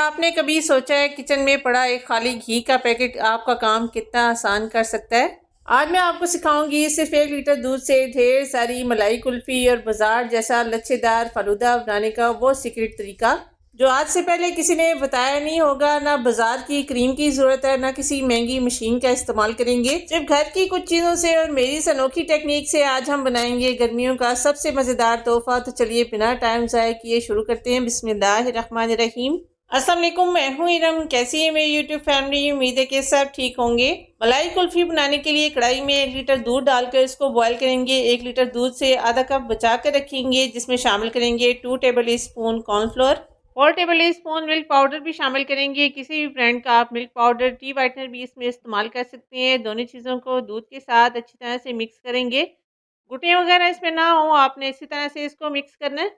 आपने कभी सोचा है किचन में पड़ा एक खाली घी का पैकेट आपका काम कितना आसान कर सकता है? आज मैं आपको सिखाऊंगी सिर्फ 1 लीटर दूध से ढेर सारी मलाई कुल्फ़ी और बाजार जैसा लच्छेदार फालूदा बनाने का वो सीक्रेट तरीका जो आज से पहले किसी ने बताया नहीं होगा। ना बाजार की क्रीम की ज़रूरत है, ना किसी महंगी मशीन का इस्तेमाल करेंगे, सिर्फ घर की कुछ चीज़ों से और मेरी इस अनोखी टेक्निक से आज हम बनाएंगे गर्मियों का सबसे मज़ेदार तोहफा। तो चलिए बिना टाइम ज़ाया किए शुरू करते हैं। बिस्मिल्लाहिर्रहमानिर्रहीम। अस्सलाम वालेकुम, मैं हूँ इरम। कैसी है मेरी यूट्यूब फैमिली? उम्मीद है कि सब ठीक होंगे। मलाई कुल्फ़ी बनाने के लिए कढ़ाई में 1 लीटर दूध डालकर इसको बॉयल करेंगे। 1 लीटर दूध से आधा कप बचा कर रखेंगे, जिसमें शामिल करेंगे 2 table spoon cornflour, 4 table spoon milk powder भी शामिल करेंगे। किसी भी ब्रांड का आप मिल्क पाउडर, टी वाइटनर भी इसमें इस्तेमाल कर सकते हैं। दोनों चीज़ों को दूध के साथ अच्छी तरह से मिक्स करेंगे। गुठलियाँ वगैरह इसमें ना हो, आपने इसी तरह से इसको मिक्स करना है।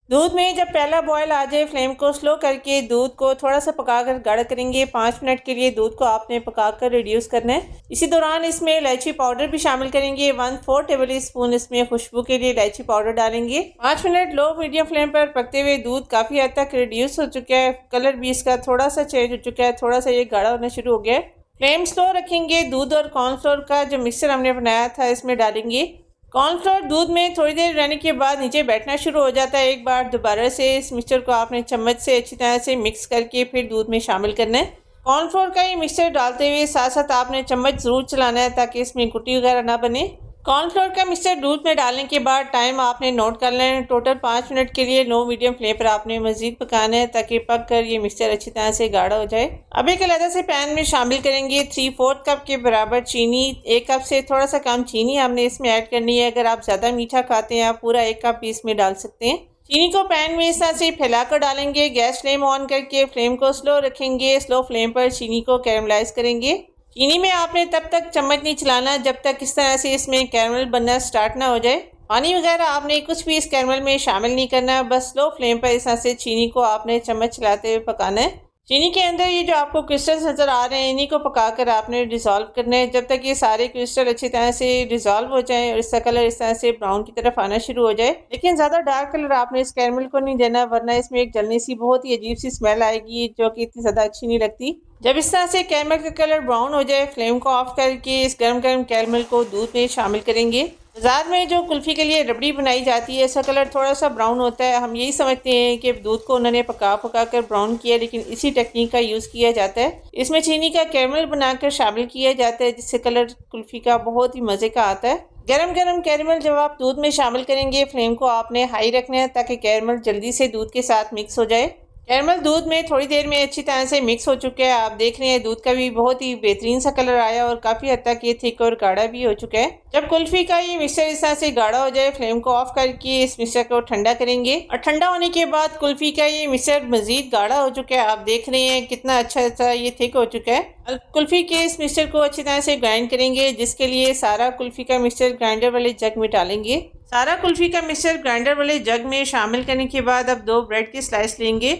दूध में जब पहला बॉयल आ जाए, फ्लेम को स्लो करके दूध को थोड़ा सा पकाकर गाढ़ा करेंगे। 5 मिनट के लिए दूध को आपने पकाकर रिड्यूस करना है। इसी दौरान इसमें इलायची पाउडर भी शामिल करेंगे। 1/4 टेबल स्पून इसमें खुशबू के लिए इलायची पाउडर डालेंगे। 5 मिनट लो मीडियम फ्लेम पर पकते हुए दूध काफ़ी हद तक रिड्यूस हो चुका है। कलर भी इसका थोड़ा सा चेंज हो चुका है, थोड़ा सा ये गाढ़ा होना शुरू हो गया है। फ्लेम स्लो रखेंगे। दूध और कॉर्नफ्लोर का जो मिक्सचर हमने बनाया था इसमें डालेंगे। कॉर्नफ्लोर दूध में थोड़ी देर रहने के बाद नीचे बैठना शुरू हो जाता है। एक बार दोबारा से इस मिक्सचर को आपने चम्मच से अच्छी तरह से मिक्स करके फिर दूध में शामिल करना है। कॉर्नफ्लोर का ये मिक्सचर डालते हुए साथ साथ आपने चम्मच ज़रूर चलाना है ताकि इसमें गुटी वगैरह ना बने। कॉर्नफ्लोर का मिक्सचर दूध में डालने के बाद टाइम आपने नोट कर लेना है। टोटल 5 मिनट के लिए लो मीडियम फ्लेम पर आपने मज़ीद पकाना है ताकि पक कर ये मिक्सचर अच्छी तरह से गाढ़ा हो जाए। अब एक अलग से पैन में शामिल करेंगे 3/4 कप के बराबर चीनी। 1 कप से थोड़ा सा कम चीनी हमने इसमें ऐड करनी है। अगर आप ज़्यादा मीठा खाते हैं आप पूरा 1 कप भी इसमें डाल सकते हैं। चीनी को पैन में इस तरह से फैलाकर डालेंगे। गैस फ्लेम ऑन करके फ्लेम को स्लो रखेंगे। स्लो फ्लेम पर चीनी को कैरमलाइज करेंगे। चीनी में आपने तब तक चम्मच नहीं चलाना जब तक इस तरह से इसमें कैरमल बनना स्टार्ट ना हो जाए। पानी वगैरह आपने कुछ भी इस कैरमल में शामिल नहीं करना, बस स्लो फ्लेम पर इस तरह से चीनी को आपने चम्मच चलाते हुए पकाना है। चीनी के अंदर ये जो आपको क्रिस्टल्स नज़र आ रहे हैं इन्हीं को पकाकर आपने डिज़ोल्व करना है जब तक ये सारे क्रिस्टल अच्छी तरह से डिज़ोल्व हो जाएं और इसका कलर इस तरह से ब्राउन की तरफ आना शुरू हो जाए। लेकिन ज़्यादा डार्क कलर आपने इस कैरमल को नहीं देना, वरना इसमें एक जलने सी बहुत ही अजीब सी स्मेल आएगी जो कि इतनी ज़्यादा अच्छी नहीं लगती। जब इस तरह से कैरमल का कलर ब्राउन हो जाए, फ्लेम को ऑफ करके इस गर्म गर्म कैरमल को दूध में शामिल करेंगे। बाजार में जो कुल्फ़ी के लिए रबड़ी बनाई जाती है इसका कलर थोड़ा सा ब्राउन होता है। हम यही समझते हैं कि दूध को उन्होंने पका कर ब्राउन किया, लेकिन इसी टेक्निक का यूज़ किया जाता है। इसमें चीनी का कैरमल बनाकर शामिल किया जाता है जिससे कलर कुल्फ़ी का बहुत ही मज़े का आता है। गरम गरम कैरमल जब आप दूध में शामिल करेंगे, फ्लेम को आपने हाई रखना है ताकि कैरमल जल्दी से दूध के साथ मिक्स हो जाए। कैरमल दूध में थोड़ी देर में अच्छी तरह से मिक्स हो चुका है। आप देख रहे हैं दूध का भी बहुत ही बेहतरीन सा कलर आया और काफ़ी हद तक ये थिक और गाढ़ा भी हो चुका है। जब कुल्फ़ी का ये मिक्सचर इस तरह से गाढ़ा हो जाए, फ्लेम को ऑफ करके इस मिक्सचर को ठंडा करेंगे और ठंडा होने के बाद कुल्फ़ी का ये मिक्सचर मज़ीद गाढ़ा हो चुका है। आप देख रहे हैं कितना अच्छा ये थिक हो चुका है। कुल्फ़ी के इस मिक्सचर को अच्छी तरह से ग्राइंड करेंगे, जिसके लिए सारा कुल्फ़ी का मिक्सचर ग्राइंडर वाले जग में डालेंगे। सारा कुल्फ़ी का मिक्सचर ग्राइंडर वाले जग में शामिल करने के बाद अब 2 ब्रेड की स्लाइस लेंगे।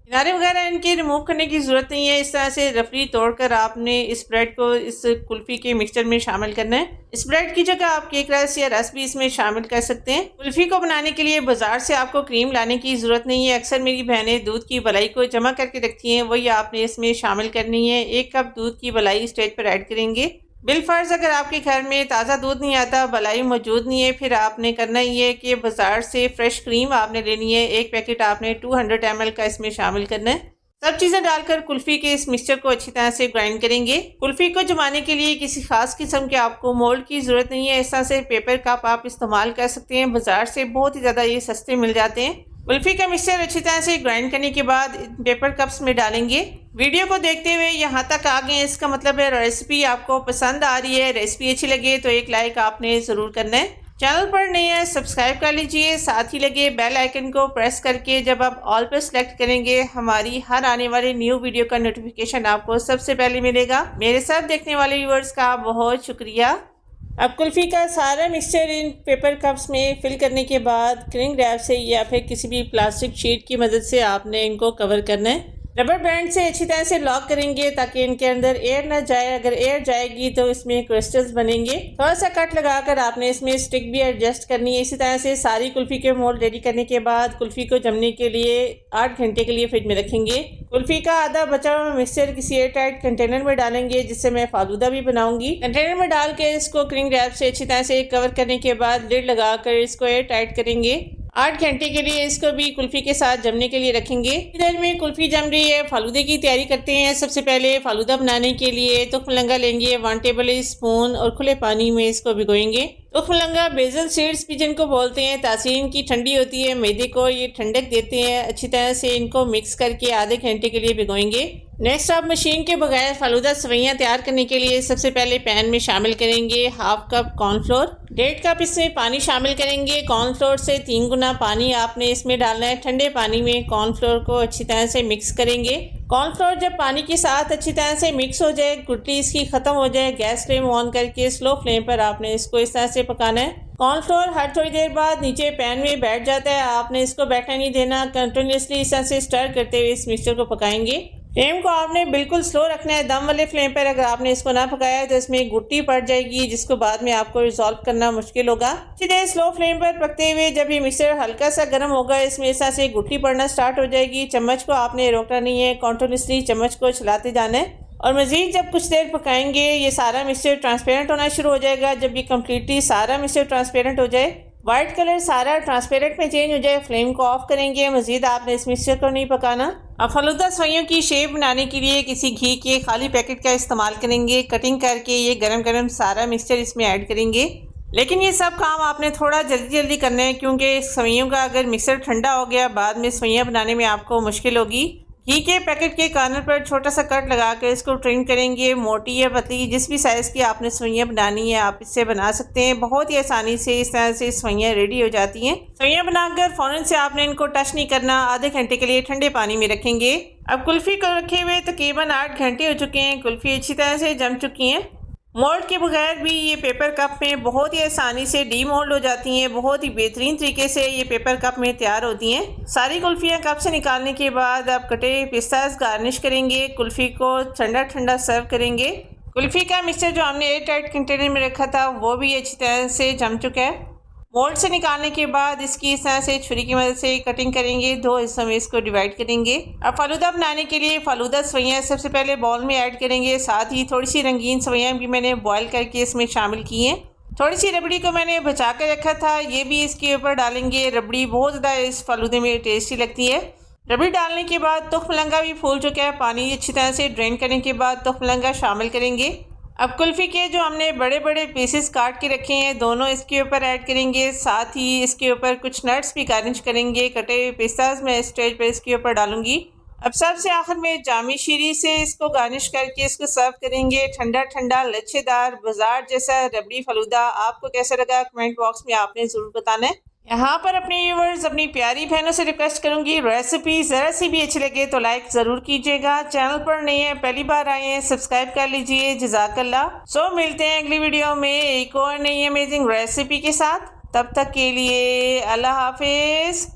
किनारे वगैरह इनके रिमूव करने की ज़रूरत नहीं है। इस तरह से रफली तोड़कर आपने इस ब्रेड को इस कुल्फ़ी के मिक्सचर में शामिल करना है। इस ब्रेड की जगह आप केक रस या रस भी इसमें शामिल कर सकते हैं। कुल्फ़ी को बनाने के लिए बाज़ार से आपको क्रीम लाने की ज़रूरत नहीं है। अक्सर मेरी बहनें दूध की मलाई को जमा करके रखती हैं, वही आपने इसमें शामिल करनी है। 1 कप दूध की मलाई स्टेज पर ऐड करेंगे। बिलफर्ज अगर आपके घर में ताज़ा दूध नहीं आता, मलाई मौजूद नहीं है, फिर आपने करना ही है कि बाज़ार से फ़्रेश क्रीम आपने लेनी है। 1 पैकेट आपने 200 ml का इसमें शामिल करना है। सब चीज़ें डालकर कुल्फ़ी के इस मिक्सचर को अच्छी तरह से ग्राइंड करेंगे। कुल्फ़ी को जमाने के लिए किसी खास किस्म के आपको मोल्ड की ज़रूरत नहीं है। इस तरह से पेपर कप आप इस्तेमाल कर सकते हैं, बाज़ार से बहुत ही ज़्यादा ये सस्ते मिल जाते हैं। कुल्फ़ी का मिक्सचर अच्छी तरह से ग्राइंड करने के बाद पेपर कप्स में डालेंगे। वीडियो को देखते हुए यहाँ तक आ गए, इसका मतलब है रेसिपी आपको पसंद आ रही है। रेसिपी अच्छी लगे तो एक लाइक आपने ज़रूर करना है। चैनल पर नए हैं सब्सक्राइब कर लीजिए, साथ ही लगे बेल आइकन को प्रेस करके जब आप ऑल पर सेलेक्ट करेंगे, हमारी हर आने वाली न्यू वीडियो का नोटिफिकेशन आपको सबसे पहले मिलेगा। मेरे साथ देखने वाले व्यूअर्स का बहुत शुक्रिया। अब कुल्फ़ी का सारा मिक्सचर इन पेपर कप्स में फिल करने के बाद क्लिंग रैप से या फिर किसी भी प्लास्टिक शीट की मदद से आपने इनको कवर करना है। रबर बैंड से अच्छी तरह से लॉक करेंगे ताकि इनके अंदर एयर ना जाए। अगर एयर जाएगी तो इसमें क्रिस्टल्स बनेंगे। थोड़ा सा कट लगाकर आपने इसमें स्टिक भी एडजस्ट करनी है। इसी तरह से सारी कुल्फी के मोल्ड रेडी करने के बाद कुल्फी को जमने के लिए 8 घंटे के लिए फ्रिज में रखेंगे। कुल्फी का आधा बचा हुआ मिक्सचर किसी एयर टाइट कंटेनर में डालेंगे, जिससे मैं फालूदा भी बनाऊंगी। कंटेनर में डाल के इसको क्लिंग रैप से अच्छी तरह से कवर करने के बाद लिड लगाकर इसको एयर टाइट करेंगे। 8 घंटे के लिए इसको भी कुल्फी के साथ जमने के लिए रखेंगे। इधर में कुल्फी जम रही है, फालूदे की तैयारी करते हैं। सबसे पहले फालूदा बनाने के लिए तुखमलंगा लेंगे 1 टेबल स्पून और खुले पानी में इसको भिगोएंगे। तुखमलंगा बेजल सीड्स भी जिनको बोलते हैं, तासीर इनकी ठंडी होती है, मैदे को ये ठंडक देते हैं। अच्छी तरह से इनको मिक्स करके आधे घंटे के लिए भिगोएंगे। नेक्स्ट आप मशीन के बगैर फालूदा सवैयाँ तैयार करने के लिए सबसे पहले पैन में शामिल करेंगे 1/2 कप कॉर्नफ्लोर, 1.5 कप इसमें पानी शामिल करेंगे। कॉर्नफ्लोर से 3 गुना पानी आपने इसमें डालना है। ठंडे पानी में कॉर्नफ्लोर को अच्छी तरह से मिक्स करेंगे। कॉर्नफ्लोर जब पानी के साथ अच्छी तरह से मिक्स हो जाए, गुठली इसकी ख़त्म हो जाए, गैस फ्लेम ऑन करके स्लो फ्लेम पर आपने इसको इस तरह से पकाना है। कॉर्नफ्लोर हर थोड़ी देर बाद नीचे पैन में बैठ जाता है, आपने इसको बैठने नहीं देना। कंटिन्यूसली इस तरह से स्टर करते हुए इस मिक्सचर को पकाएंगे। फ्लेम को आपने बिल्कुल स्लो रखना है, दम वाले फ्लेम पर। अगर आपने इसको ना पकाया तो इसमें गुट्टी पड़ जाएगी, जिसको बाद में आपको रिजॉल्व करना मुश्किल होगा। सीधे स्लो फ्लेम पर पकते हुए जब ये मिक्सर हल्का सा गर्म होगा, इसमें इस तरह से गुट्टी पड़ना स्टार्ट हो जाएगी। चम्मच को आपने रोकना नहीं है, कॉन्टिन्यूसली चम्मच को चलाते जाना है। और मज़ीद जब कुछ देर पकाएंगे, ये सारा मिक्सचर ट्रांसपेरेंट होना शुरू हो जाएगा। जब ये कम्प्लीटली सारा मिक्सचर ट्रांसपेरेंट हो जाए, वाइट कलर सारा ट्रांसपेरेंट में चेंज हो जाए, फ्लेम को ऑफ करेंगे। मज़ीद आपने इस मिक्सचर को नहीं पकाना। अब फालूदा सवैयों की शेप बनाने के लिए किसी घी के खाली पैकेट का इस्तेमाल करेंगे। कटिंग करके ये गरम गरम सारा मिक्सचर इसमें ऐड करेंगे। लेकिन ये सब काम आपने थोड़ा जल्दी जल्दी करना है, क्योंकि सवैयों का अगर मिक्सर ठंडा हो गया, बाद में सवैयाँ बनाने में आपको मुश्किल होगी। घी के पैकेट के कॉर्नर पर छोटा सा कट लगा कर इसको ट्रिम करेंगे। मोटी या पतली जिस भी साइज़ की आपने सवैयाँ बनानी है आप इससे बना सकते हैं। बहुत ही आसानी से इस तरह से सवैयाँ रेडी हो जाती हैं। सवैयाँ बनाकर फ़ौरन से आपने इनको टच नहीं करना, आधे घंटे के लिए ठंडे पानी में रखेंगे। अब कुल्फ़ी को रखे हुए तकरीबन 8 घंटे हो चुके हैं। कुल्फ़ी अच्छी तरह से जम चुकी हैं। मोल्ड के बगैर भी ये पेपर कप में बहुत ही आसानी से डी मोल्ड हो जाती हैं। बहुत ही बेहतरीन तरीके से ये पेपर कप में तैयार होती हैं। सारी कुल्फ़ियाँ कप से निकालने के बाद आप कटे पिस्तास गार्निश करेंगे। कुल्फ़ी को ठंडा ठंडा सर्व करेंगे। कुल्फ़ी का मिक्सचर जो हमने एयर टाइट कंटेनर में रखा था वो भी अच्छी तरह से जम चुका है। मोल्ड से निकालने के बाद इसकी इस तरह से छुरी की मदद से कटिंग करेंगे। 2 हिस्सों में इसको डिवाइड करेंगे। अब फालूदा बनाने के लिए फालूदा सवैयाँ सबसे पहले बाउल में ऐड करेंगे। साथ ही थोड़ी सी रंगीन सवैयाँ भी मैंने बॉयल करके इसमें शामिल की हैं। थोड़ी सी रबड़ी को मैंने बचा कर रखा था, ये भी इसके ऊपर डालेंगे। रबड़ी बहुत ज़्यादा इस फालूदे में टेस्टी लगती है। रबड़ी डालने के बाद तुखमलंगा भी फूल चुका है। पानी अच्छी तरह से ड्रेन करने के बाद तुखमलंगा शामिल करेंगे। अब कुल्फ़ी के जो हमने बड़े बड़े पीसेस काट के रखे हैं, दोनों इसके ऊपर ऐड करेंगे। साथ ही इसके ऊपर कुछ नट्स भी गार्निश करेंगे। कटे हुए पिस्तास मैं स्टेज पर इसके ऊपर डालूंगी। अब सबसे आखिर में जामी शीरी से इसको गार्निश करके इसको सर्व करेंगे। ठंडा ठंडा लच्छेदार बाजार जैसा रबड़ी फालूदा आपको कैसा लगा कमेंट बॉक्स में आपने ज़रूर बताना है। यहाँ पर अपने व्यूवर्स अपनी प्यारी बहनों से रिक्वेस्ट करूंगी, रेसिपी ज़रा सी भी अच्छी लगे तो लाइक ज़रूर कीजिएगा। चैनल पर नए हैं, पहली बार आए हैं, सब्सक्राइब कर लीजिए। जज़ाकल्लाह। सो मिलते हैं अगली वीडियो में एक और नई अमेजिंग रेसिपी के साथ। तब तक के लिए अल्लाह हाफिज़।